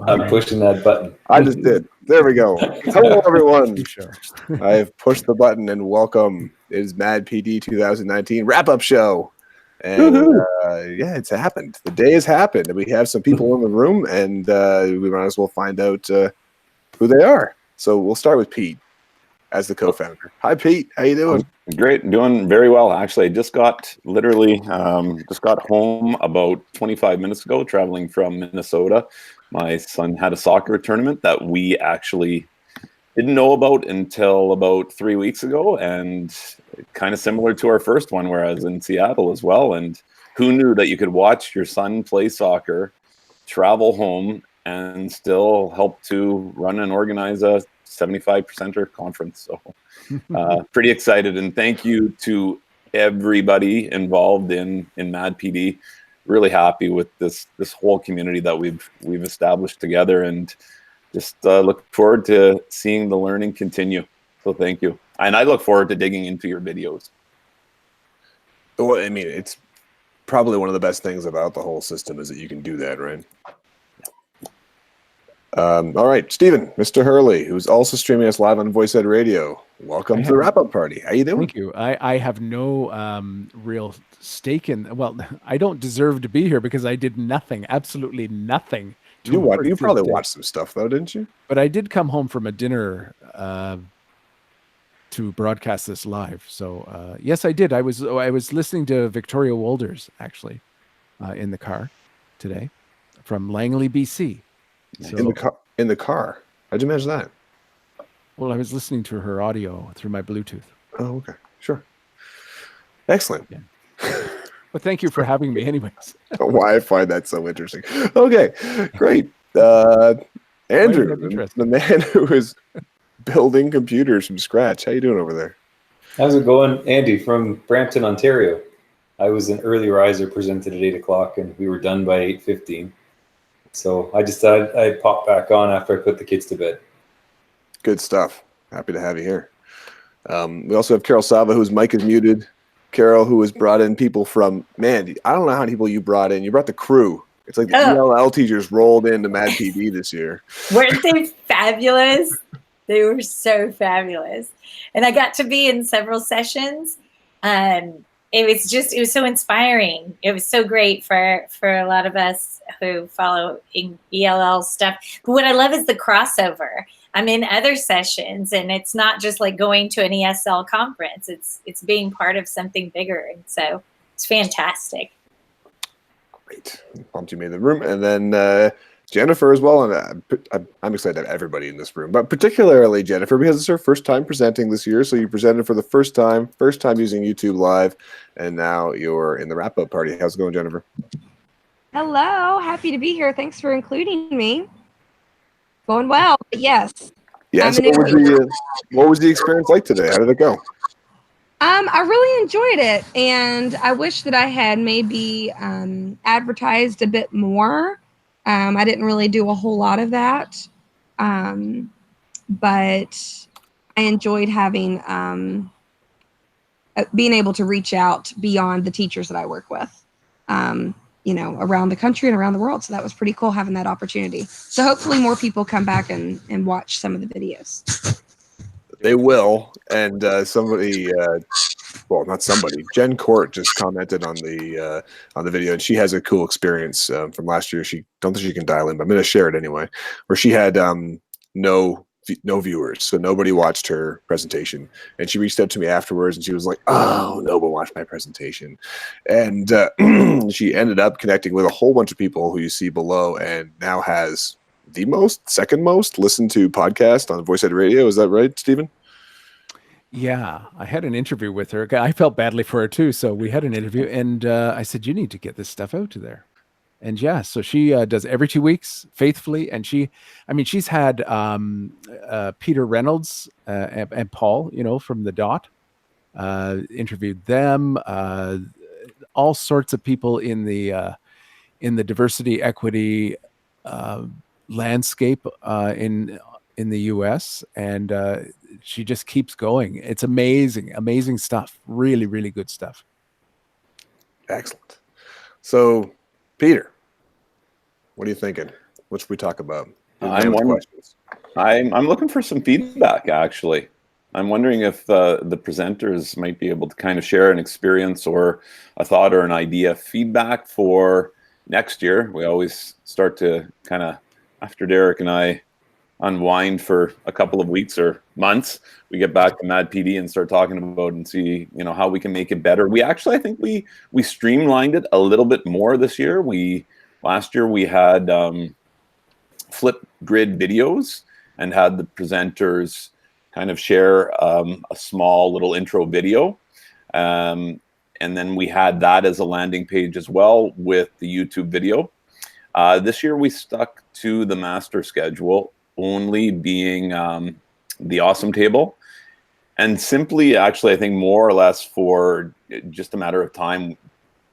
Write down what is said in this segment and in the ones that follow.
I'm pushing that button. I just did. There we go. Hello, everyone. I have pushed the button and welcome. It is Mad PD 2019 wrap-up show. And yeah, it's happened. The day has happened. And we have some people in the room, and we might as well find out who they are. So we'll start with Pete as the co-founder. Hi, Pete. How you doing? Great. Doing very well. Actually, I just got home about 25 minutes ago, traveling from Minnesota. My son had a soccer tournament that we actually didn't know about until about 3 weeks ago, and kind of similar to our first one where I was in Seattle as well. And who knew that you could watch your son play soccer, travel home, and still help to run and organize a 75%er conference. So pretty excited, and thank you to everybody involved in Mad PD. Really happy with this whole community that we've established together, and just look forward to seeing the learning continue. So thank you, and I look forward to digging into your videos. Well, I mean, it's probably one of the best things about the whole system is that you can do that, right? All right, Stephen, Mr. Hurley, who's also streaming us live on VoiceEd Radio. Welcome to the wrap-up party. How you doing? Thank you. I have no real stake in. Well, I don't deserve to be here because I did nothing, absolutely nothing. You probably watched some stuff though, didn't you? But I did come home from a dinner to broadcast this live. So yes, I did. I was listening to Victoria Wolders actually in the car today from Langley, BC. So, in the car. How'd you manage that? Well, I was listening to her audio through my Bluetooth. Oh, okay. Sure. Excellent. Yeah. Well, thank you for having me anyways. Why I find that so interesting. Okay, great. Andrew, the man who is building computers from scratch. How you doing over there? How's it going? Andy from Brampton, Ontario. I was an early riser, presented at 8 o'clock, and we were done by 8:15. So I just thought I'd pop back on after I put the kids to bed. Good stuff. Happy to have you here. We also have Carol Sava, whose mic is muted. Carol, who has brought in people from, man, I don't know how many people you brought in. You brought the crew. It's like the ELL teachers rolled into Mad PD this year. Weren't they fabulous? They were so fabulous. And I got to be in several sessions. It was so inspiring. It was so great for a lot of us who follow ELL stuff. But what I love is the crossover. I'm in other sessions, and it's not just like going to an ESL conference. It's being part of something bigger, and so it's fantastic. Great. Pumped you made the room, and then Jennifer as well. And I'm excited to have everybody in this room, but particularly Jennifer because it's her first time presenting this year. So you presented for the first time using YouTube Live, and now you're in the wrap-up party. How's it going, Jennifer? Hello, happy to be here. Thanks for including me. Going well, but yes. Yes. What was the experience like today? How did it go? I really enjoyed it, and I wish that I had maybe advertised a bit more. I didn't really do a whole lot of that, but I enjoyed having being able to reach out beyond the teachers that I work with. Around the country and around the world. So that was pretty cool having that opportunity. So hopefully more people come back and watch some of the videos. They will. And Jen Court just commented on the video, and she has a cool experience from last year. She don't think she can dial in, but I'm going to share it anyway, where she had no viewers, so nobody watched her presentation, and she reached out to me afterwards and she was like, oh, no one watched my presentation, and she ended up connecting with a whole bunch of people who you see below, and now has the second most listened to podcast on VoiceEd Radio. Is that right, Stephen? Yeah, I had an interview with her. I felt badly for her too, so we had an interview, and I said, you need to get this stuff out to there. And yeah, so she does every 2 weeks faithfully. And she's had Peter Reynolds and Paul, from the Dot, interviewed them, all sorts of people in the diversity equity landscape in the US. And she just keeps going. It's amazing stuff. Really, really good stuff. Excellent. So, Peter, what are you thinking? What should we talk about? I'm looking for some feedback, actually. I'm wondering if the presenters might be able to kind of share an experience or a thought or an idea, feedback for next year. We always start to kind of, after Derek and I unwind for a couple of weeks or months, we get back to Mad PD and start talking about and see, how we can make it better. We actually, I think we streamlined it a little bit more this year. Last year we had flip grid videos and had the presenters kind of share a small little intro video. And then we had that as a landing page as well with the YouTube video. This year we stuck to the master schedule, only being the awesome table. And simply, actually, I think more or less for just a matter of time,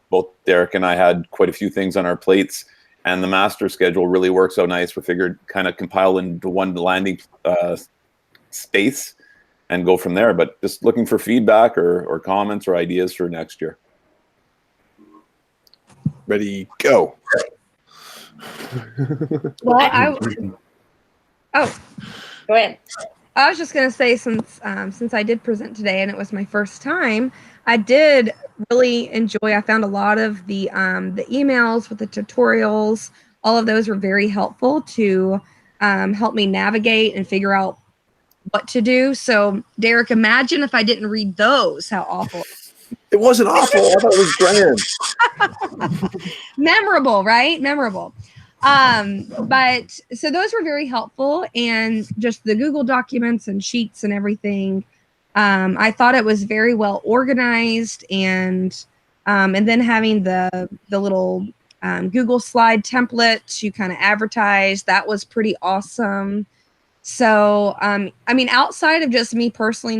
both Derek and I had quite a few things on our plates, and the master schedule really works out nice. We figured kind of compile into one landing space and go from there. But just looking for feedback or comments or ideas for next year. Ready, go. Well, Go ahead. I was just gonna say, since I did present today and it was my first time, I did really enjoy. I found a lot of the emails with the tutorials. All of those were very helpful to help me navigate and figure out what to do. So, Derek, imagine if I didn't read those, how awful. It wasn't awful. I thought it was grand. Memorable, right? Memorable. But so those were very helpful, and just the Google documents and sheets and everything. I thought it was very well organized, and then having the little Google slide template to kind of advertise, that was pretty awesome. So, I mean, outside of just me personally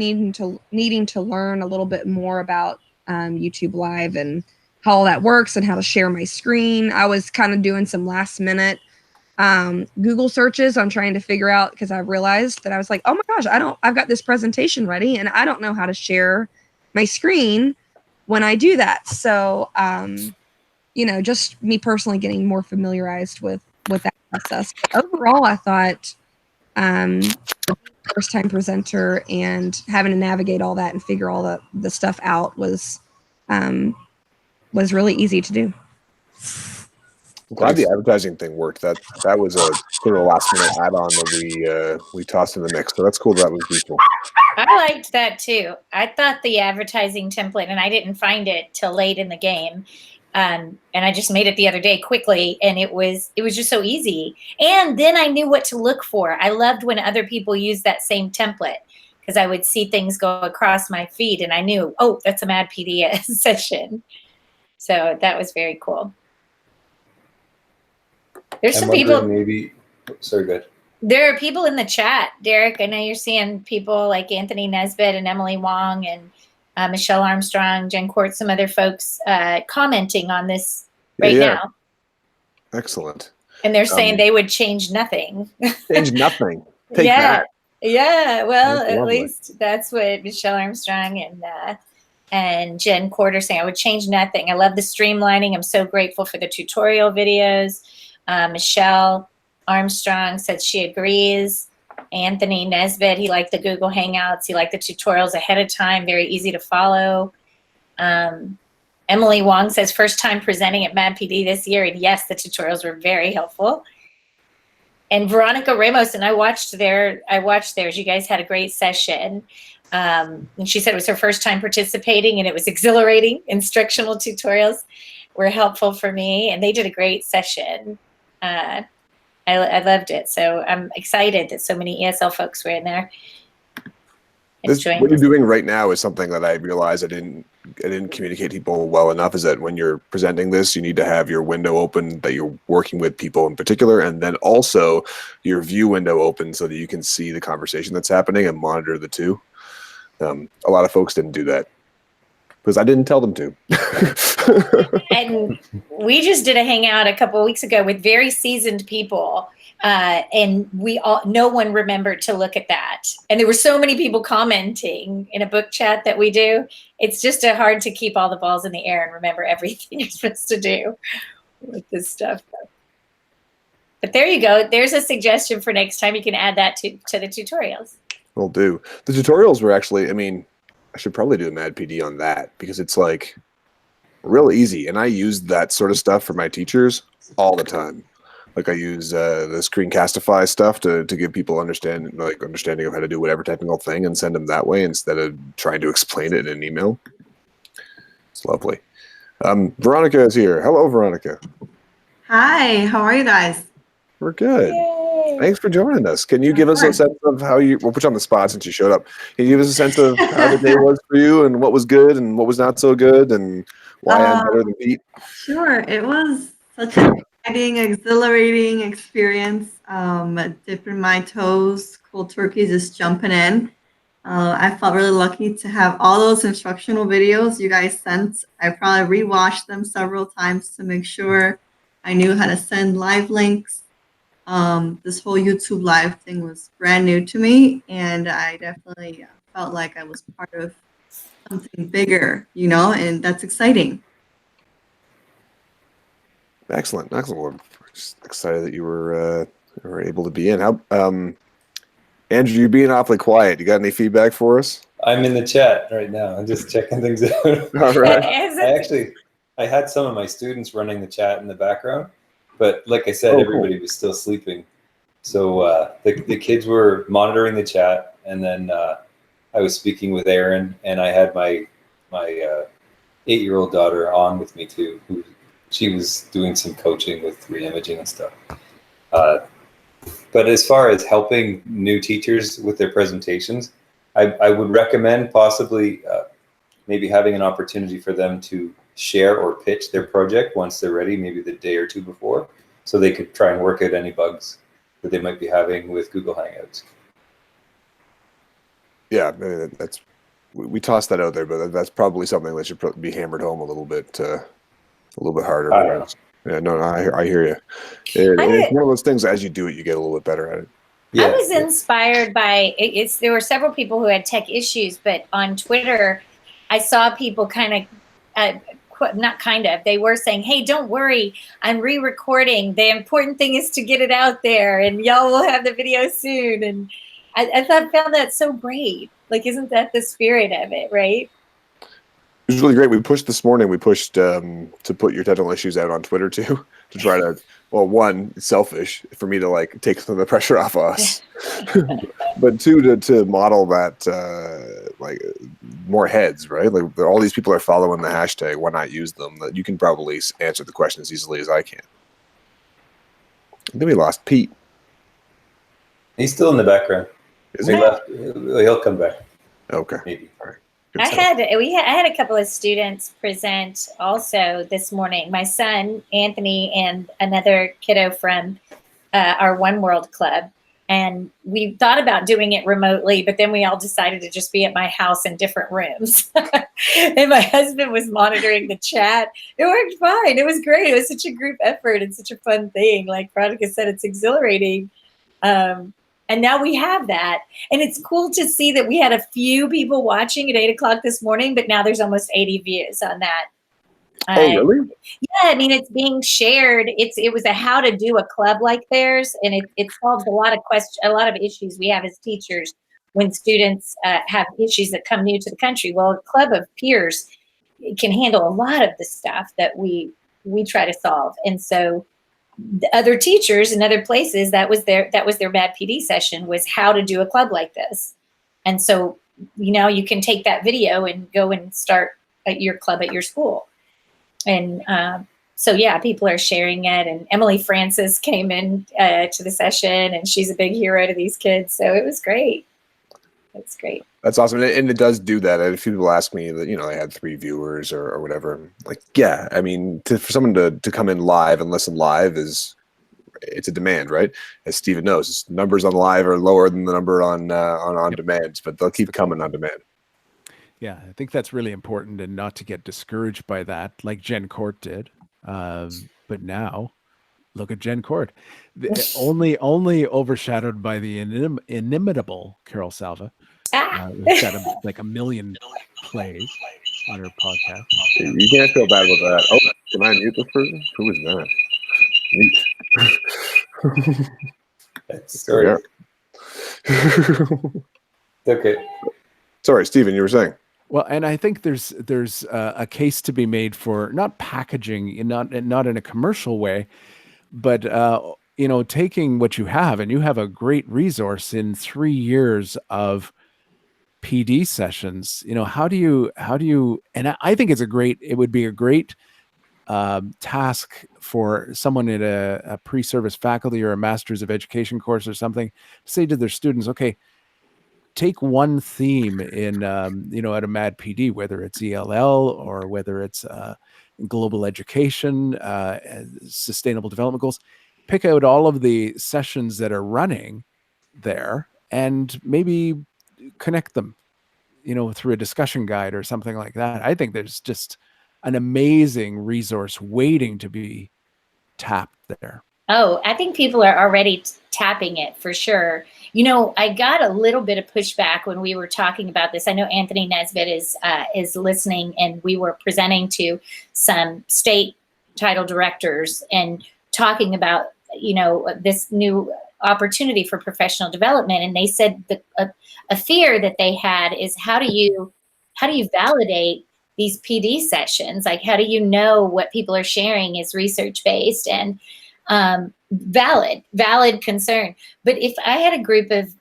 needing to learn a little bit more about YouTube Live and how all that works and how to share my screen, I was kind of doing some last minute Google searches on trying to figure out, because I realized that I was like, oh my gosh, I've got this presentation ready and I don't know how to share my screen when I do that. So, just me personally getting more familiarized with that process. But overall, I thought first time presenter and having to navigate all that and figure all the stuff out was really easy to do. I'm glad the advertising thing worked. That was a sort of last minute add-on that we tossed in the mix. So that's cool. That was useful. I liked that too. I thought the advertising template, and I didn't find it till late in the game. And I just made it the other day quickly, and it was just so easy. And then I knew what to look for. I loved when other people used that same template, because I would see things go across my feed and I knew, oh, that's a Mad PD session. So that was very cool. There's some people. Maybe. Sorry, go ahead. There are people in the chat, Derek. I know you're seeing people like Anthony Nesbitt and Emily Wong and Michelle Armstrong, Jen Court, some other folks commenting on this now. Excellent. And they're saying they would change nothing. Change nothing. Take yeah. that. Yeah. Well, That's at lovely. least that's what Michelle Armstrong and Jen Court are saying. I would change nothing. I love the streamlining. I'm so grateful for the tutorial videos. Michelle Armstrong said she agrees. Anthony Nesbitt, he liked the Google Hangouts. He liked the tutorials ahead of time, very easy to follow. Emily Wong says, first time presenting at Mad PD this year. And yes, the tutorials were very helpful. And Veronica Ramos, and I watched theirs. You guys had a great session. And she said it was her first time participating and it was exhilarating. Instructional tutorials were helpful for me, and they did a great session. I loved it. So I'm excited that so many ESL folks were in there. What you're doing right now is something that I realized I didn't communicate to people well enough, is that when you're presenting this, you need to have your window open that you're working with people in particular, and then also your view window open so that you can see the conversation that's happening and monitor the two. A lot of folks didn't do that because I didn't tell them to. And we just did a hangout a couple of weeks ago with very seasoned people. And no one remembered to look at that. And there were so many people commenting in a book chat that we do. It's just hard to keep all the balls in the air and remember everything you're supposed to do with this stuff. But there you go. There's a suggestion for next time. You can add that to the tutorials. Will do. The tutorials were actually, I mean, I should probably do a Mad PD on that because it's like real easy. And I use that sort of stuff for my teachers all the time. Like I use the Screencastify stuff to give people understanding of how to do whatever technical thing and send them that way instead of trying to explain it in an email. It's lovely. Veronica is here. Hello, Veronica. Hi, how are you guys? We're good. Yay. Thanks for joining us. Can you give us a sense of how we'll put you on the spot since you showed up. Can you give us a sense of how the day was for you and what was good and what was not so good and why I'm better than Pete? Sure, it was such an exciting, exhilarating experience. Dipping my toes, cold turkey just jumping in. I felt really lucky to have all those instructional videos you guys sent. I probably rewatched them several times to make sure I knew how to send live links. This whole YouTube live thing was brand new to me, and I definitely felt like I was part of something bigger, and that's exciting. Excellent. We're just excited that you were able to be in. How, Andrew, you're being awfully quiet. You got any feedback for us? I'm in the chat right now. I'm just checking things out. All right. I had some of my students running the chat in the background, but like I said, everybody was still sleeping. So the kids were monitoring the chat, and then I was speaking with Aaron, and I had my 8-year-old daughter on with me too, she was doing some coaching with re-imaging and stuff. But as far as helping new teachers with their presentations, I would recommend possibly maybe having an opportunity for them to share or pitch their project once they're ready, maybe the day or two before, so they could try and work out any bugs that they might be having with Google Hangouts. Yeah, we tossed that out there, but that's probably something that should be hammered home a little bit harder. Yeah, no, I hear you. It's one of those things. As you do it, you get a little bit better at it. Yeah. I was inspired by it. There were several people who had tech issues, but on Twitter, I saw people they were saying, "Hey, don't worry, I'm re-recording. The important thing is to get it out there, and y'all will have the video soon." And I found that so great. Like, isn't that the spirit of it, right? It was really great. We pushed to put your technical issues out on Twitter too, to try to, well, one, it's selfish for me to take some of the pressure off us, but two, to model that more heads, right? Like all these people are following the hashtag. Why not use them? That you can probably answer the question as easily as I can. And then we lost Pete. He's still in the background. He'll come back. Okay. Maybe. All right. I had a couple of students present also this morning. My son Anthony and another kiddo from our One World Club, and we thought about doing it remotely, but then we all decided to just be at my house in different rooms. And my husband was monitoring the chat. It worked fine. It was great. It was such a group effort and such a fun thing. Like Veronica said, it's exhilarating. And now we have that. And it's cool to see that we had a few people watching at 8 o'clock this morning, but now there's almost 80 views on that. Oh, really? Yeah, I mean, it's being shared. It was a how to do a club like theirs, and it solves a lot of issues we have as teachers when students have issues that come new to the country. Well, a club of peers can handle a lot of the stuff that we try to solve. And so the other teachers in other places, that was their Mad PD session, was how to do a club like this. And so, you can take that video and go and start at your club at your school. And so, yeah, people are sharing it. And Emily Francis came in to the session, and she's a big hero to these kids. So it was great. It's great. That's awesome. And it does do that. A few people ask me that, they had 3 viewers or whatever. Like, yeah, I mean, for someone to come in live and listen live it's a demand, right? As Steven knows, numbers on live are lower than the number on demand, but they'll keep coming on demand. Yeah, I think that's really important, and not to get discouraged by that, like Jen Court did. But now, look at Jen Court, only overshadowed by the inimitable Carol Salva. Who's got like 1 million plays on her podcast. You can't feel bad with that. Oh, can I mute this person? Who is that? Mute. Sorry. Okay. Sorry, Stephen, you were saying. Well, and I think there's a case to be made for not packaging, not in a commercial way, but taking what you have, and you have a great resource in 3 years of PD sessions. How do you? And I think it would be a great task for someone in a pre-service faculty or a master's of education course or something to say to their students, okay, take one theme in at a MAD PD, whether it's ELL or whether it's global education, sustainable development goals. Pick out all of the sessions that are running there and maybe connect them, through a discussion guide or something like that. I think there's just an amazing resource waiting to be tapped there. Oh, I think people are already tapping it for sure. I got a little bit of pushback when we were talking about this. I know Anthony Nesbitt is listening, and we were presenting to some state title directors and talking about, this new opportunity for professional development. And they said that a fear that they had is how do you validate these PD sessions? Like, how do you know what people are sharing is research-based and valid concern? But if I had a group of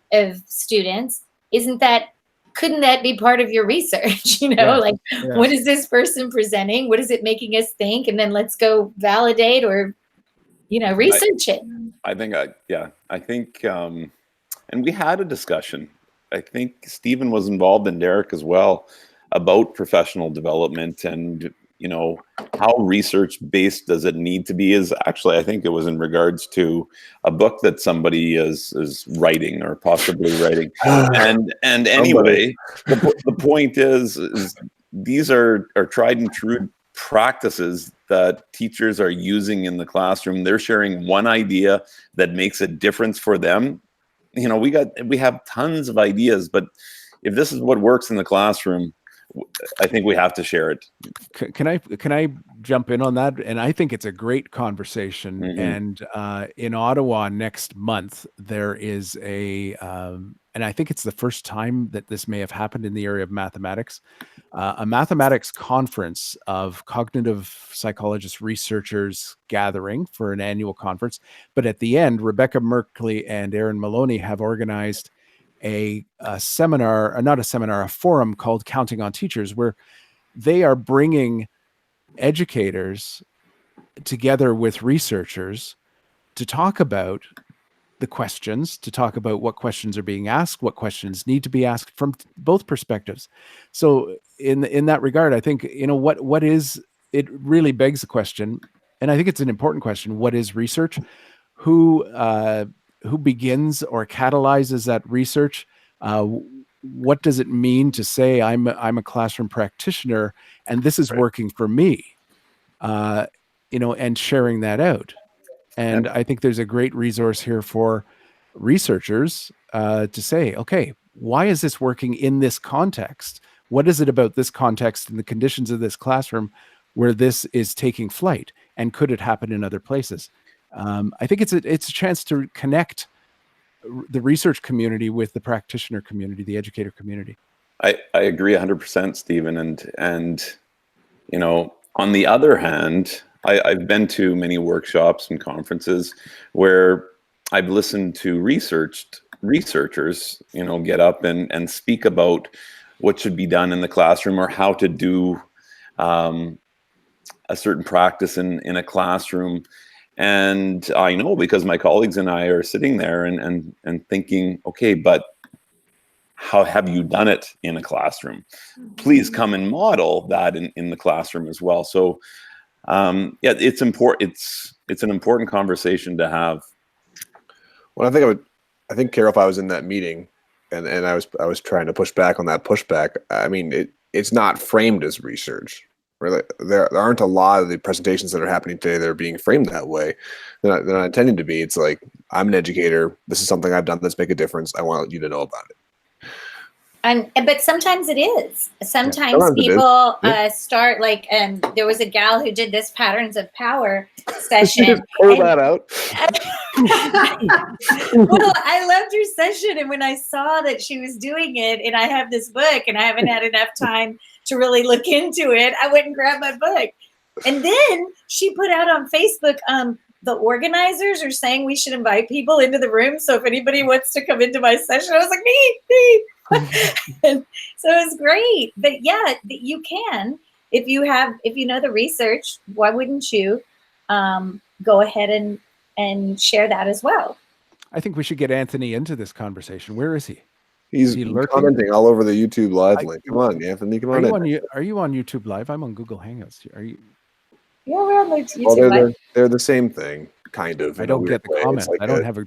students, couldn't that be part of your research? What is this person presenting? What is it making us think? And then let's go validate or, research it. I think, and we had a discussion. I think Stephen was involved, and Derek as well, about professional development and, how research-based does it need to be? Is actually, I think it was in regards to a book that somebody is writing or possibly writing. And anyway, the point is these are tried and true practices that teachers are using in the classroom. They're sharing one idea that makes a difference for them. We have tons of ideas, but if this is what works in the classroom, I think we have to share it. Can I jump in on that? And I think it's a great conversation. Mm-hmm. And in Ottawa next month, there is and I think it's the first time that this may have happened in the area of mathematics, a mathematics conference of cognitive psychologists, researchers gathering for an annual conference. But at the end, Rebecca Merkley and Aaron Maloney have organized a forum called Counting on Teachers, where they are bringing educators together with researchers to talk about the questions, to talk about what questions are being asked, what questions need to be asked from both perspectives. So in that regard, I think, what is, it really begs the question, and I think it's an important question: what is research? Who begins or catalyzes that research? What does it mean to say I'm a classroom practitioner and this is working for me? And sharing that out. And I think there's a great resource here for researchers to say, okay, why is this working in this context? What is it about this context and the conditions of this classroom where this is taking flight? And could it happen in other places? I think it's a chance to connect the research community with the practitioner community, the educator community. I agree 100%, Stephen. And on the other hand, I've been to many workshops and conferences where I've listened to researchers, get up and speak about what should be done in the classroom or how to do a certain practice in a classroom. And I know because my colleagues and I are sitting there and thinking, okay, but how have you done it in a classroom? Please come and model that in the classroom as well. So it's important. It's an important conversation to have. Well, I think Carol, if I was in that meeting and I was trying to push back on that pushback, I mean, it's not framed as research. Really, there aren't a lot of the presentations that are happening today that are being framed that way. They're not intending to be. It's like, I'm an educator. This is something I've done that's make a difference. I want you to know about it. But sometimes it is. Sometimes Sometimes it is. people Yeah. start like, there was a gal who did this Patterns of Power session. Just pour and- that out. Well, I loved her session, and when I saw that she was doing it, and I have this book, and I haven't had enough time to really look into it, I went and grabbed my book. And then she put out on Facebook, the organizers are saying we should invite people into the room. So if anybody wants to come into my session, I was like, me. And so it was great. But yeah, you can, if you know the research, why wouldn't you go ahead and share that as well? I think we should get Anthony into this conversation. Where is he? He's he lurking? commenting all over the YouTube live link. Come on, Anthony. Come Are on you in. are you on YouTube Live? I'm on Google Hangouts. Are you? Yeah, we're on the YouTube. Well, Live. they're the same thing, kind of. I in a don't weird get the way. It's comments. like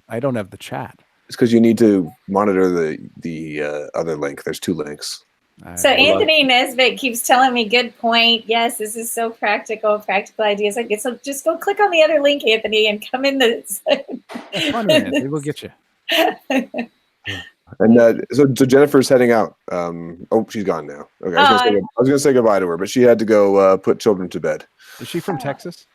I don't have the chat. It's because you need to monitor the other link. There's two links. So I- Anthony Nesbitt keeps telling me, good point. Yes, this is so practical ideas. Like, so just go click on the other link, Anthony, and come in the. Have fun with it. We'll get you. And so Jennifer's heading out. Oh, she's gone now. Okay, I was gonna say goodbye to her, but she had to go put children to bed. Is she from Texas?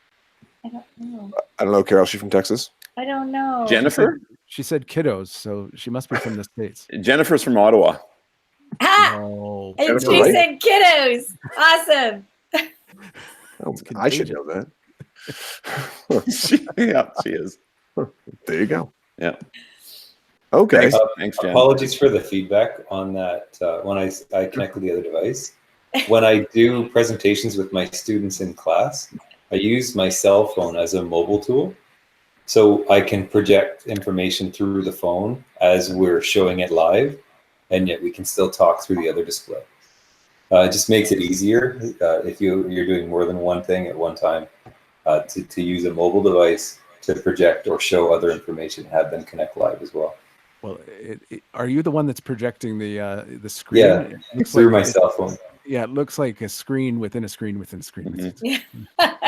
I don't know. I don't know, Carol. She's from Texas. I don't know. Jennifer? She said kiddos, so she must be from the States. Jennifer's from Ottawa. Ah, No. and Jennifer she Wright? said kiddos. Awesome. Oh, It's I should contagious. know that. Yeah, she is. There you go. Yeah. Okay. Thanks, Jen. Apologies for the feedback on that when I connected the other device. When I do presentations with my students in class, I use my cell phone as a mobile tool. So I can project information through the phone as we're showing it live, and yet we can still talk through the other display. It just makes it easier if you're doing more than one thing at one time to use a mobile device to project or show other information, have them connect live as well. Well, are you the one that's projecting the screen? Yeah, It looks through my like- cell phone. Yeah, it looks like a screen within a screen within a screen. Mhm.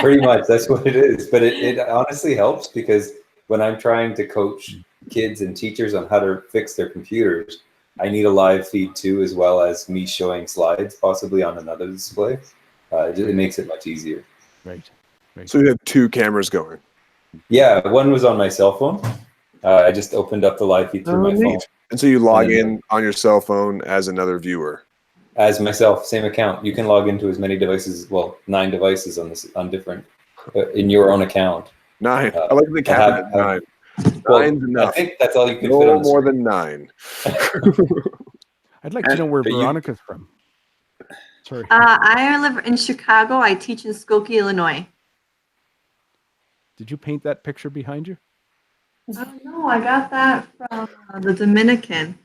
Pretty much, that's what it is. But it honestly helps because when I'm trying to coach kids and teachers on how to fix their computers, I need a live feed too, as well as me showing slides possibly on another display. It makes it much easier. Right. So you have two cameras going. Yeah, one was on my cell phone. I just opened up the live feed through my phone And so you log And then- in on your cell phone as another viewer. as myself, same account. You can log into as many devices, well, 9 devices on different in your own account. 9. Uh, I like the cap at have- 9. Well, Nine's I enough. think that's all you can fit No on the more screen. than 9. I'd like to know where But you- Veronica's from. Sorry. I live in Chicago. I teach in Skokie, Illinois. Did you paint that picture behind you? Oh no, I got that from the Dominican.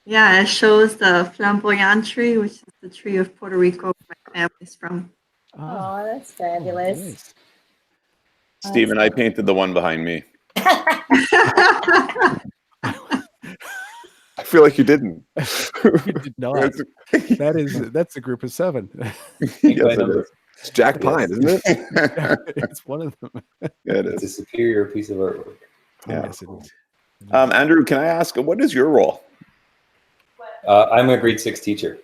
Yeah, it shows the flamboyant tree, which is the tree of Puerto Rico where my family's from. Oh, that's fabulous. nice. Stephen, I painted the one behind me. I feel like you didn't. You did not. That's a group of 7. Yes, it is. It's Jack Pine, isn't it? It's one of them. Yeah, it It's a is. superior piece of artwork. Yeah. Yes, it is. Andrew, can I ask, what is your role? I'm a grade 6 teacher.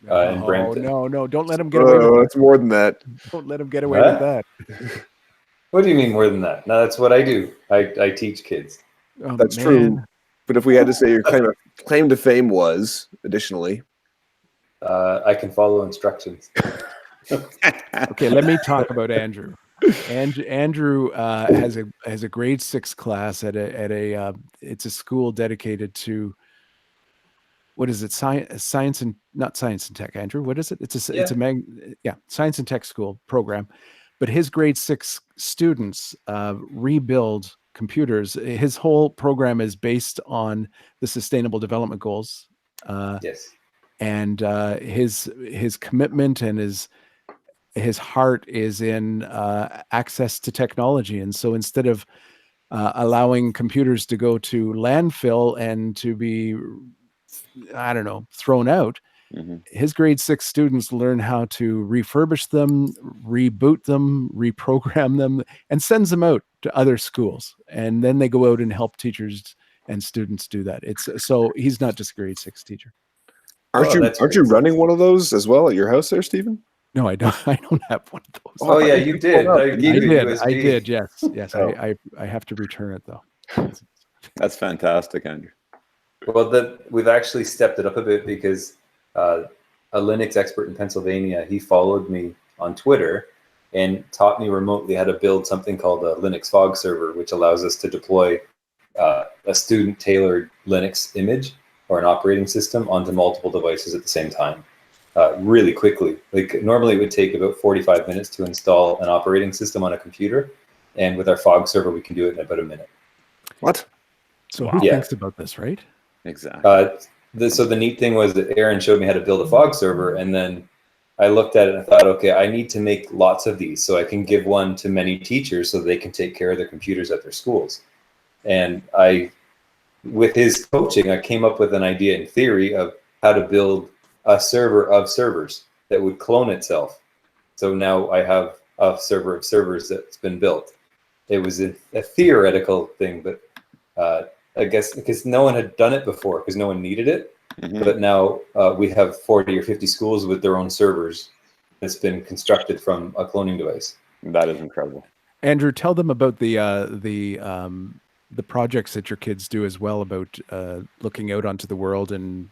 in Oh Brampton. no! Don't let him get away with Oh, that. it's more than that. Don't let him get away with that. What do you mean more than that? No, that's what I do. I teach kids. Oh, That's man. true. But if we had to say your claim to fame was, additionally, I can follow instructions. Okay, let me talk about Andrew. Andrew has a grade 6 class at a it's a school dedicated to, what is it? Science and not science and tech. Andrew, what is it? It's a science and tech school program. But his grade 6 students rebuild computers. His whole program is based on the Sustainable Development Goals. Yes. And his commitment and his heart is in access to technology. And so instead of allowing computers to go to landfill and to be, I don't know, thrown out, Mhm. his grade 6 students learn how to refurbish them, reboot them, reprogram them, and sends them out to other schools. And then they go out and help teachers and students do that. So he's not just a grade 6 teacher. Aren't you that's aren't you great. running one of those as well at your house there, Stephen? No, I don't. I don't have one of those. Oh yeah, you did. I I gave you a did. USB. I did. Yes. Yes. Oh. I have to return it though. That's fantastic, Andrew. Well, we've actually stepped it up a bit because a Linux expert in Pennsylvania, he followed me on Twitter and taught me remotely how to build something called a Linux fog server, which allows us to deploy a student-tailored Linux image or an operating system onto multiple devices at the same time, really quickly. Like normally it would take about 45 minutes to install an operating system on a computer, and with our fog server, we can do it in about a minute. What? So who Yeah. thinks about this, right? Exactly. So the neat thing was that Aaron showed me how to build a fog server, and then I looked at it and I thought, okay, I need to make lots of these so I can give one to many teachers so they can take care of their computers at their schools. And with his coaching, I came up with an idea in theory of how to build a server of servers that would clone itself. So now I have a server of servers that's been built. It was a theoretical thing, but I guess because no one had done it before, because no one needed it. Mhm. But now we have 40 or 50 schools with their own servers that's been constructed from a cloning device. That is incredible. Andrew, tell them about the projects that your kids do as well about looking out onto the world and.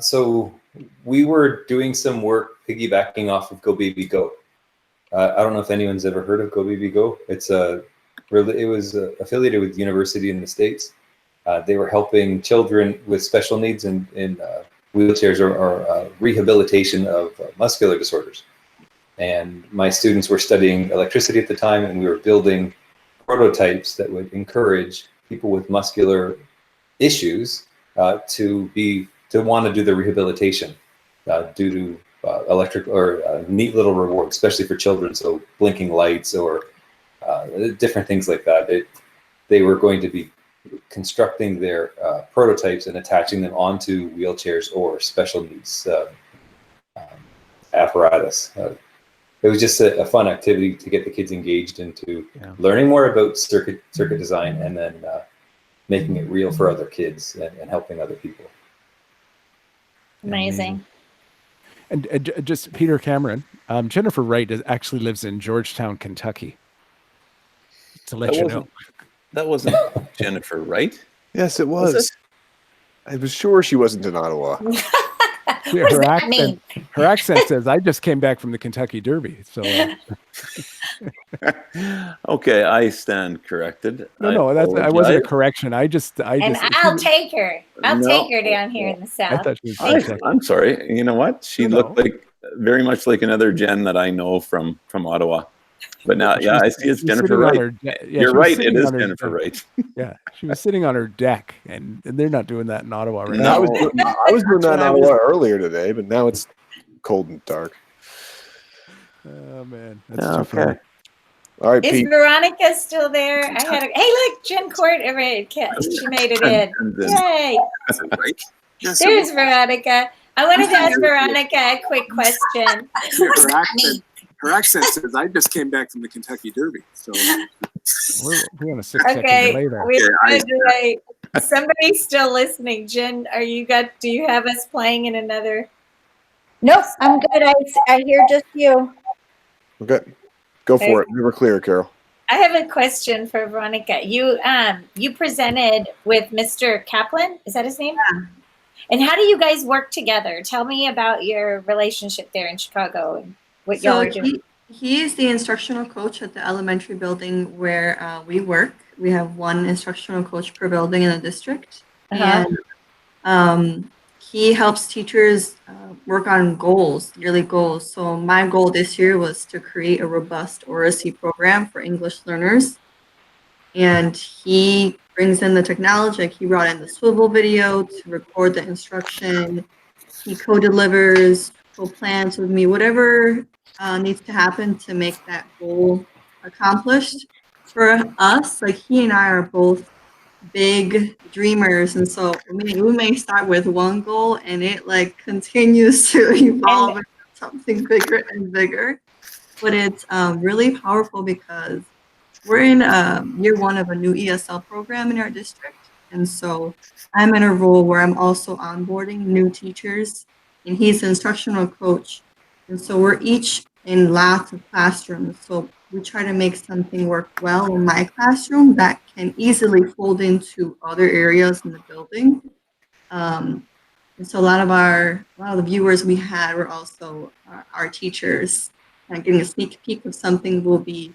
So we were doing some work piggybacking off of Go Baby Go. I don't know if anyone's ever heard of Go Baby Go. It was affiliated with university in the States. They were helping children with special needs in wheelchairs or rehabilitation of muscular disorders. And my students were studying electricity at the time, and we were building prototypes that would encourage people with muscular issues to want to do the rehabilitation due to electric or neat little rewards, especially for children. So blinking lights or different things like that. They were going to be constructing their prototypes and attaching them onto wheelchairs or special needs apparatus. It was just a fun activity to get the kids engaged into learning more about circuit design and then making it real for other kids and helping other people. Amazing. And just Peter Cameron, Jennifer Wright actually lives in Georgetown, Kentucky. To let you know. That wasn't Jennifer, right? Yes, it was. I was sure she wasn't in Ottawa. What does that mean? Her accent says, "I just came back from the Kentucky Derby." So, okay, I stand corrected. No, I wasn't a correction. I'll take her. I'll take her down here in the South. I thought she was I'm sorry. You know what? She looked like very much like another Jen that I know from Ottawa. But now, I see it's Jennifer Wright. You're right. It is Jennifer Wright. Yeah, she was sitting on her deck, and they're not doing that in Ottawa right now. now. I was doing that in Ottawa earlier today, but now it's cold and dark. Oh man, that's too funny. All right, is Pete. Veronica still there? Hey, look, Jen Court. She made it in. Yay! There's Veronica. I wanted to ask Veronica a quick question. Her accent says, "I just came back from the Kentucky Derby." So we're on a 6-second delay there. We're on a delay. Somebody's still listening. Jen, do you have us playing in another? Nope, I'm good. I hear just you. Okay, go for it. You were clear, Carol. I have a question for Veronica. You presented with Mr. Kaplan. Is that his name? Yeah. And how do you guys work together? Tell me about your relationship there in Chicago and what y'all are doing. He is the instructional coach at the elementary building where we work. We have one instructional coach per building in the district. And he helps teachers work on goals, yearly goals. So my goal this year was to create a robust oracy program for English learners. And he brings in the technology. Like he brought in the swivel video to record the instruction. He co-delivers, co-plans with me, whatever needs to happen to make that goal accomplished. For us, like he and I are both big dreamers, and so we may start with one goal and it like continues to evolve into something bigger and bigger. But it's really powerful because we're in year one of a new ESL program in our district, And so I'm in a role where I'm also onboarding new teachers, and he's the instructional coach. And so we're each in lots of classrooms. So we try to make something work well in my classroom that can easily fold into other areas in the building. And so a lot of the viewers we had were also our teachers, and getting a sneak peek of something we'll be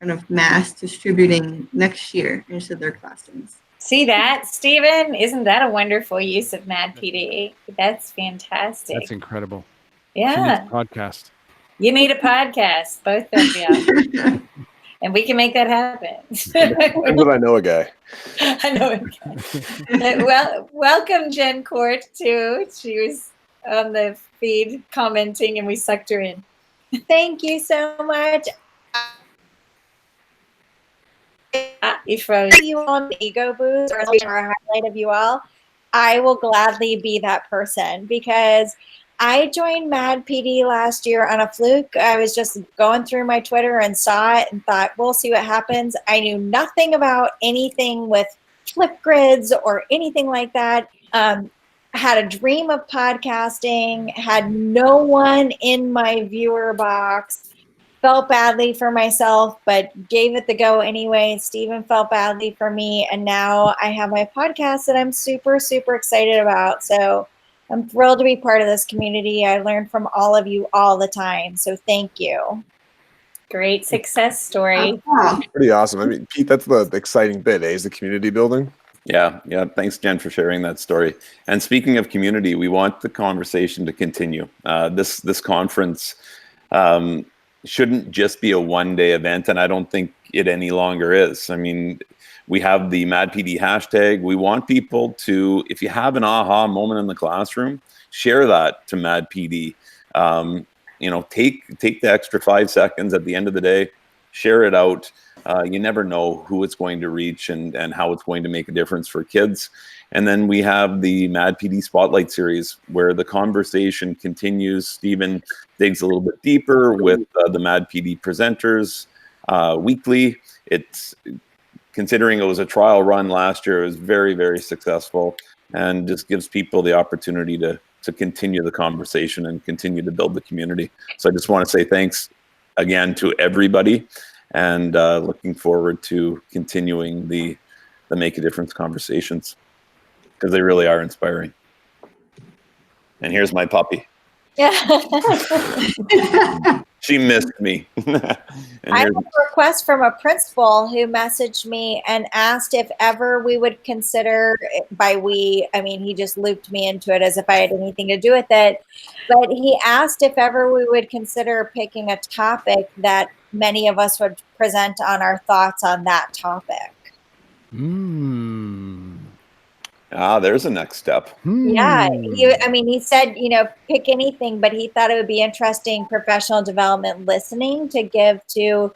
kind of mass distributing next year into their classrooms. See that, Stephen? Isn't that a wonderful use of Mad PD? That's fantastic. That's incredible. Yeah. She needs a podcast. You need a podcast, both of you. And we can make that happen. I'm glad I know a guy. I know it. Well, welcome Jen Court too. She was on the feed commenting and we sucked her in. Thank you so much. If you want ego boost or a highlight of you all, I will gladly be that person because I joined Mad PD last year on a fluke. I was just going through my Twitter and saw it and thought, we'll see what happens. I knew nothing about anything with Flipgrids or anything like that. Had a dream of podcasting, had no one in my viewer box, felt badly for myself, but gave it the go anyway. Stephen felt badly for me. And now I have my podcast that I'm super, super excited about. So I'm thrilled to be part of this community. I learn from all of you all the time. So thank you. Great success story. Pretty awesome. I mean, Pete, that's the exciting bit, is the community building. Yeah. Thanks, Jen, for sharing that story. And speaking of community, we want the conversation to continue. This conference shouldn't just be a one-day event, and I don't think it any longer is. I mean, we have the MadPD hashtag. We want people to, if you have an aha moment in the classroom, share that to MadPD. Take the extra 5 seconds at the end of the day, share it out. You never know who it's going to reach and how it's going to make a difference for kids. And then we have the MadPD Spotlight Series where the conversation continues. Stephen digs a little bit deeper with the MadPD presenters weekly. It's considering it was a trial run last year, it was very, very successful and just gives people the opportunity to continue the conversation and continue to build the community. So I just want to say thanks again to everybody and looking forward to continuing the Make a Difference conversations because they really are inspiring. And here's my puppy. She missed me. I have a request from a principal who messaged me and asked if ever we would consider, by we, I mean, he just looped me into it as if I had anything to do with it. But he asked if ever we would consider picking a topic that many of us would present on our thoughts on that topic. There's a next step. Yeah, he said, pick anything, but he thought it would be interesting professional development listening to give to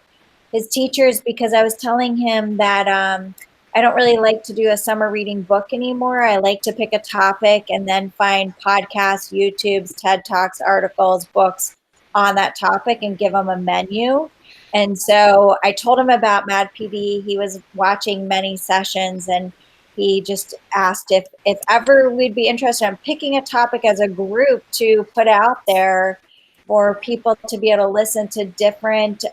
his teachers because I was telling him that I don't really like to do a summer reading book anymore. I like to pick a topic and then find podcasts, YouTubes, TED Talks, articles, books on that topic and give them a menu. And so I told him about MadPD. He was watching many sessions and he just asked if ever we'd be interested in picking a topic as a group to put out there for people to be able to listen to different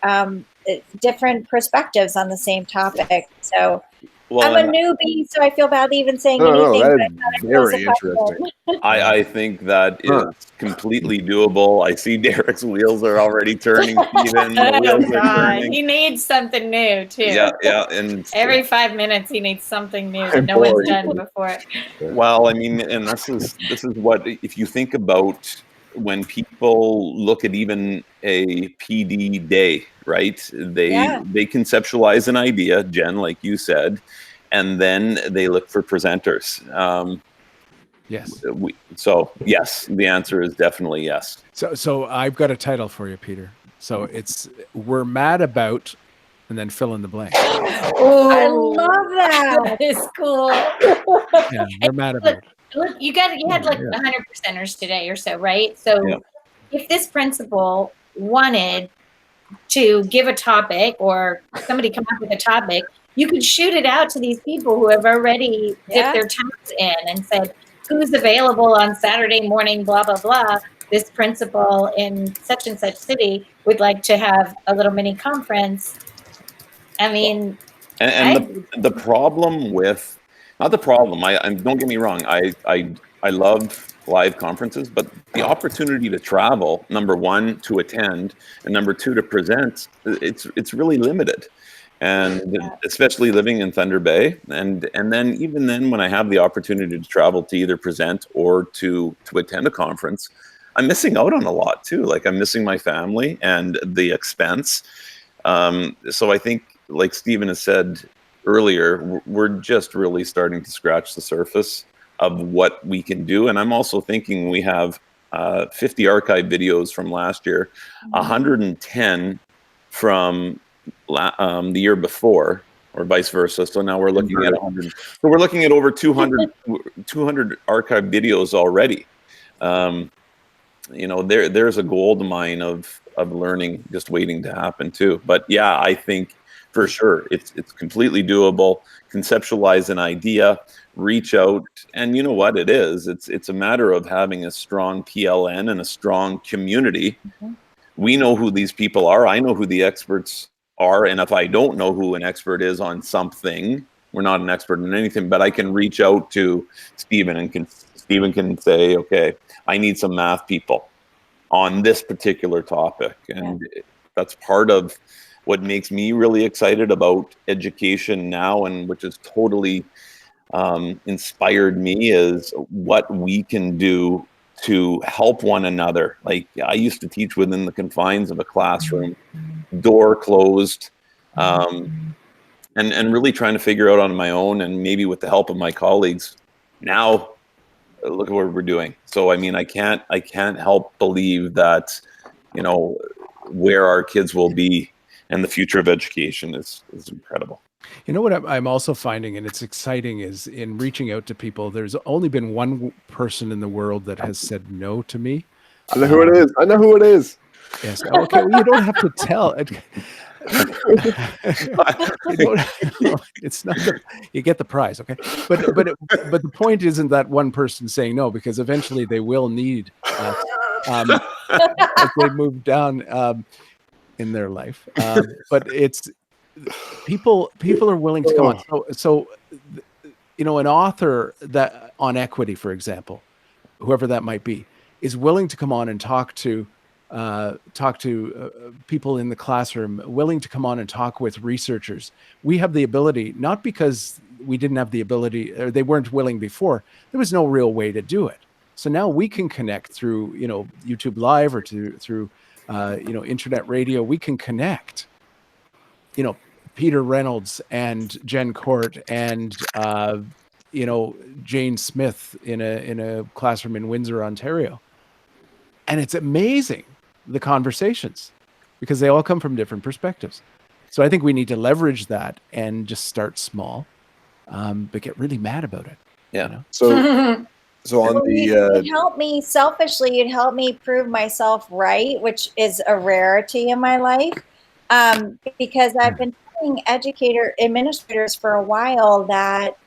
perspectives on the same topic. So I'm a newbie, so I feel badly even saying anything. That is very interesting. I think that is completely doable. I see Derek's wheels are already turning. Stephen, the wheels are turning. He needs something new too. Yeah, and every 5 minutes he needs something new that no one's done before. Well, I mean, and this is what, if you think about when people look at even a PD day, right? They conceptualize an idea, Jen, like you said, and then they look for presenters. Yes. Yes, the answer is definitely yes. So I've got a title for you, Peter. So it's We're Mad About, and then fill in the blank. Oh, I love that. It's cool. Yeah, we're mad about. Look, you had like 100 percenters today or so, right? So if this principal wanted to give a topic or somebody come up with a topic, you could shoot it out to these people who have already Yeah. dipped their toes in and said, who's available on Saturday morning, blah, blah, blah. This principal in such and such city would like to have a little mini conference. I mean, And the problem with, not the problem, I don't get me wrong, I love live conferences, but the opportunity to travel, number one, to attend, and number two, to present, it's really limited. And especially living in Thunder Bay, and then even then, when I have the opportunity to travel to either present or to attend a conference, I'm missing out on a lot too. Like, I'm missing my family and the expense. So I think, like Stephen has said earlier, we're just really starting to scratch the surface of what we can do. And I'm also thinking we have 50 archive videos from last year, 110 from the year before, or vice versa. So now we're looking at 100. So we're looking at over 200 archive videos already. There's a gold mine of learning just waiting to happen too. But yeah, I think for sure it's completely doable. Conceptualize an idea, reach out, and you know what it is. It's a matter of having a strong PLN and a strong community. We know who these people are. I know who the experts are, and if I don't know who an expert is on something, we're not an expert in anything, but I can reach out to Stephen, and Stephen can say, okay, I need some math people on this particular topic. And that's part of what makes me really excited about education now, and which has totally inspired me, is what we can do to help one another. Like, I used to teach within the confines of a classroom, door closed, and really trying to figure out on my own, and maybe with the help of my colleagues. Now, look at what we're doing. So, I mean, I can't help believe that, where our kids will be and the future of education is incredible. You know what I'm also finding, and it's exciting, is in reaching out to people, there's only been one person in the world that has said no to me. I know who it is. I know who it is. Yes. Okay. Well, you don't have to tell. It's not. You get the prize. Okay. But the point isn't that one person saying no, because eventually they will need us as they move down in their life. But it's people are willing to come on. So an author that on equity, for example, whoever that might be, is willing to come on and talk to people in the classroom, willing to come on and talk with researchers. We have the ability, not because we didn't have the ability, or they weren't willing before. There was no real way to do it. So now we can connect through, YouTube Live, or through internet radio. We can connect. Peter Reynolds and Jen Court and Jane Smith in a classroom in Windsor, Ontario. And it's amazing, the conversations, because they all come from different perspectives. So I think we need to leverage that and just start small, but get really mad about it. Yeah. So on You'd help me selfishly. You'd help me prove myself right, which is a rarity in my life, because I've been telling administrators for a while that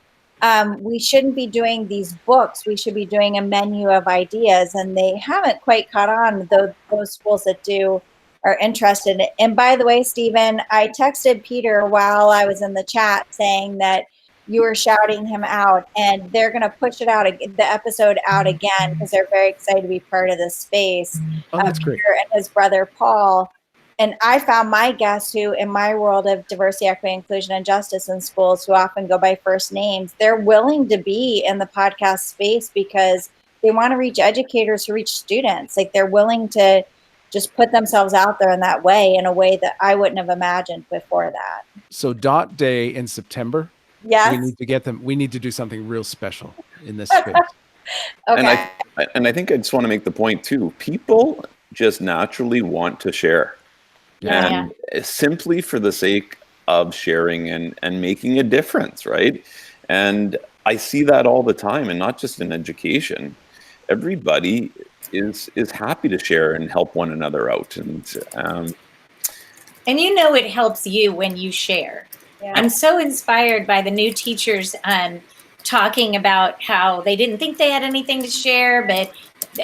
we shouldn't be doing these books. We should be doing a menu of ideas, and they haven't quite caught on. Those schools that do are interested. And by the way, Stephen, I texted Peter while I was in the chat saying that you were shouting him out, and they're going to push it out, the episode out again, because they're very excited to be part of this space. Oh, that's great. Peter and his brother Paul. And I found my guests who, in my world of diversity, equity, inclusion, and justice in schools, who often go by first names, they're willing to be in the podcast space because they want to reach educators who reach students. Like, they're willing to just put themselves out there in that way, in a way that I wouldn't have imagined before that. So Dot Day in September. Yes. We need to get them. We need to do something real special in this space. Okay. And I think I just want to make the point too. People just naturally want to share. Yeah. And simply for the sake of sharing and making a difference, right? And I see that all the time, and not just in education. Everybody is happy to share and help one another out. And it helps you when you share. I'm so inspired by the new teachers talking about how they didn't think they had anything to share, but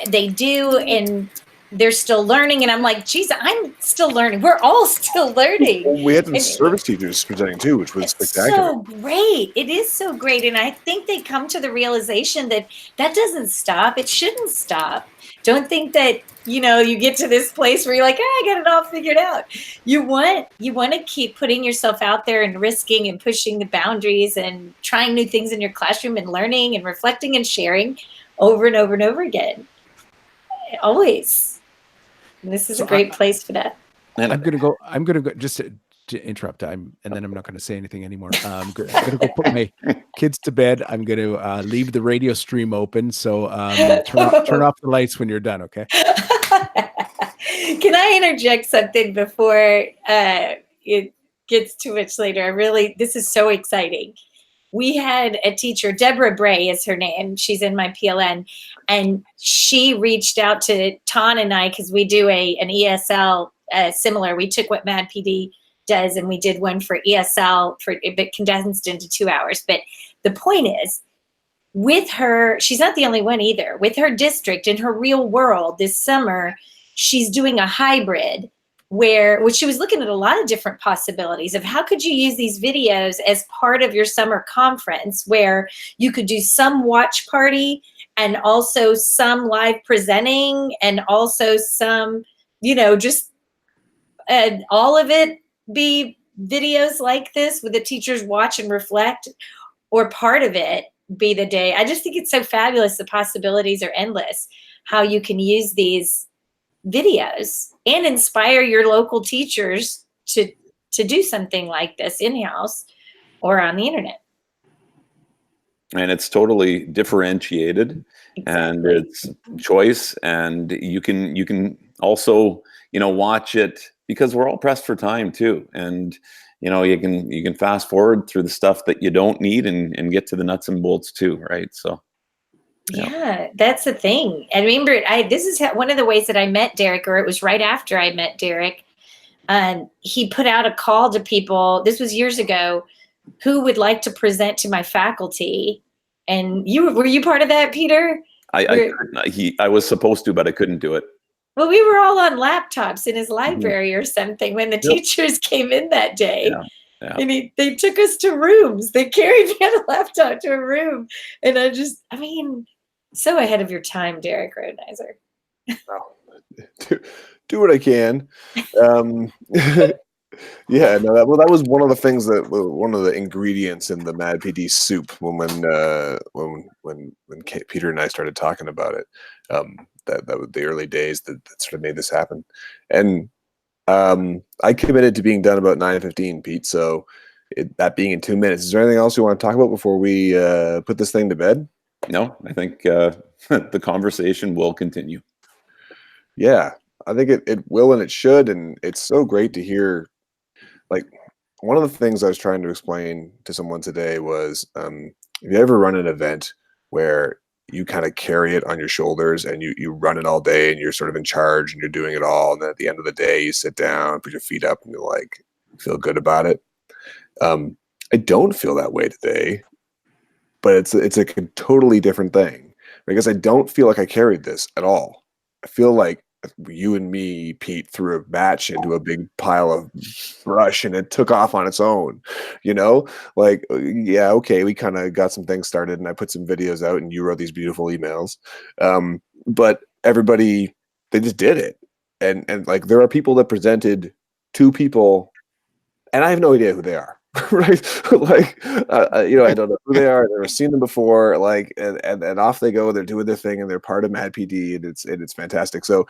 they do, and they're still learning. And I'm like, geez, I'm still learning. We're all still learning. Well, we had some service teachers presenting too, which was spectacular. So great. It is so great. And I think they come to the realization that that doesn't stop. It shouldn't stop. Don't think that, you know, you get to this place where you're like, I got it all figured out. You want to keep putting yourself out there and risking and pushing the boundaries and trying new things in your classroom and learning and reflecting and sharing over and over and over again. Always. And this is a great place for that. And I'm gonna go just to interrupt. And then I'm not going to say anything anymore. I'm going to go put my kids to bed. I'm going to leave the radio stream open. So turn off the lights when you're done. Okay. Can I interject something before it gets too much later? This is so exciting. We had a teacher, Deborah Bray is her name. She's in my PLN. And she reached out to Ton and I, because we do an ESL similar. We took what Mad PD does and we did one for ESL, but condensed into 2 hours. But the point is, with her, she's not the only one either. With her district in her real world this summer, she's doing a hybrid where she was looking at a lot of different possibilities of how could you use these videos as part of your summer conference, where you could do some watch party and also some live presenting and also some, just all of it be videos like this with the teachers watch and reflect, or part of it be the day. I just think it's so fabulous. The possibilities are endless, how you can use these videos and inspire your local teachers to do something like this in-house or on the internet. And it's totally differentiated. Exactly. And it's choice, and you can also watch it, because we're all pressed for time too, and you can fast forward through the stuff that you don't need and get to the nuts and bolts too, right? So yeah, that's the thing. I remember this is one of the ways that I met Derek, or it was right after I met Derek. He put out a call to people, this was years ago, who would like to present to my faculty. And were you part of that, Peter? I was supposed to, but I couldn't do it. Well, we were all on laptops in his library or something when the teachers came in that day. Yeah. And they took us to rooms. They carried me on a laptop to a room. And so ahead of your time, Derek Rodenheiser. Do what I can. Yeah, no, that was one of the things one of the ingredients in the Mad PD soup when Peter and I started talking about it. That was the early days that sort of made this happen. And I committed to being done about 9:15, Pete. So that being in 2 minutes, is there anything else you want to talk about before we put this thing to bed? No, I think the conversation will continue. Yeah, I think it will, and it should. And it's so great to hear. Like, one of the things I was trying to explain to someone today was, if you ever run an event where you kind of carry it on your shoulders and you run it all day and you're sort of in charge and you're doing it all, and then at the end of the day you sit down, put your feet up, and you like feel good about it. I don't feel that way today, but it's a totally different thing, because I don't feel like I carried this at all. I feel like you and me, Pete, threw a match into a big pile of brush and it took off on its own, like, yeah, okay, we kind of got some things started and I put some videos out and you wrote these beautiful emails. But everybody, they just did it. And like, there are people that presented to people and I have no idea who they are. Right? Like, I don't know who they are. I've never seen them before. Like, and off they go. They're doing their thing, and they're part of Mad PD, and it's fantastic. So,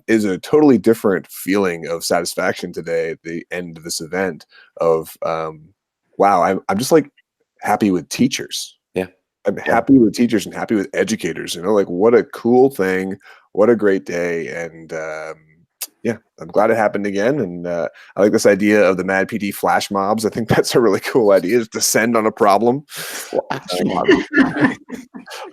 is a totally different feeling of satisfaction today at the end of this event. Of, wow, I'm just like happy with teachers. Yeah, I'm happy with teachers and happy with educators. Like, what a cool thing. What a great day. And yeah, I'm glad it happened again. And I like this idea of the Mad PD flash mobs. I think that's a really cool idea, is descend on a problem. I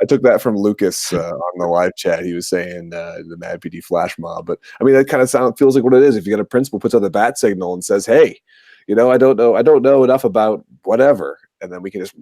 took that from Lucas on the live chat. He was saying the Mad PD flash mob. But I mean, that kind of feels like what it is. If you got a principal puts out the bat signal and says, hey, I don't know enough about whatever, and then we can just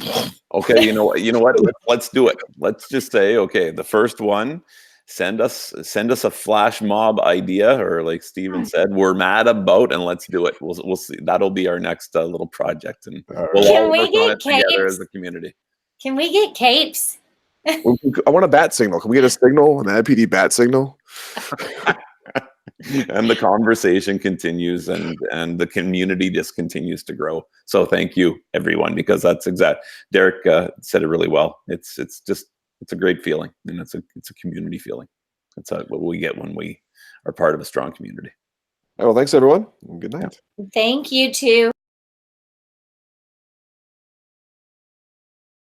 Okay, you know what? Let's do it. Let's just say, okay, the first one, send us a flash mob idea, or like Steven said, we're mad about, and let's do it. We'll see. That'll be our next little project, and we'll Can all we work on get it together capes? as a community. Can we get capes? I want a bat signal. Can we get a signal, an IPD bat signal? And the conversation continues, and the community just continues to grow. So thank you, everyone, because that's exact. Derek said it really well. It's a great feeling, and it's a community feeling. That's what we get when we are part of a strong community. Well, thanks everyone. Good night. Thank you too.